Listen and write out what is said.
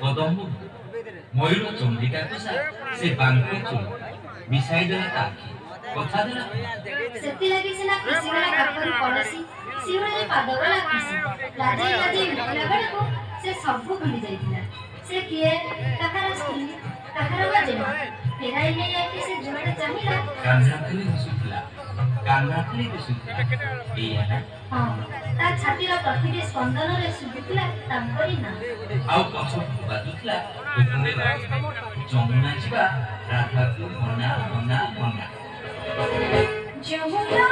କଦମ୍ବ ମୟୂର ଚଣ୍ଡିକା କୋଷା ସେ ବାଙ୍କ ଚୁଲ ମିଶାଇ ଦେଲା ତା ଆଖି କଥା ଦେଲା ସେଥିଲାଗି ସିନା ଖସିଗଲା ପାଖରୁ ପଡ଼ୋଶୀ ଶିଉଳରେ ପାଦ ଗଲା ଖସି ଲାଜେଇ ଲାଜେଇ ଉଠିଲା ବେଳକୁ ସେ ସବୁ ଭୁଲି ଯାଇଥିଲା। ସେ କିଏ, କାହାର ସ୍ତ୍ରୀ, କାହାର ବାଜେମା। ଫେରାଇ ନେଇ ଆଖି ସେ ଯୁଆଡ଼େ ଚାହିଁଲା କାନ୍ଧା ଖାଲି ହସୁଥିଲା କାନ୍ଧା ଖାଲି ହସୁଥିଲା ଏଇଆ ନା ହଁ, ତା ଛାତିର ପ୍ରତିଟି ସ୍ପନ୍ଦନରେ ଶୁଭୁଥିଲା ତାଙ୍କରି ନାଁ। ଆଉ ପଛକୁ ବାଜୁଥିଲା କୁକୁରର ଯମୁନା ଯିବା ରାଧାକୁ ମନା ମନା ମନା ଯମୁନା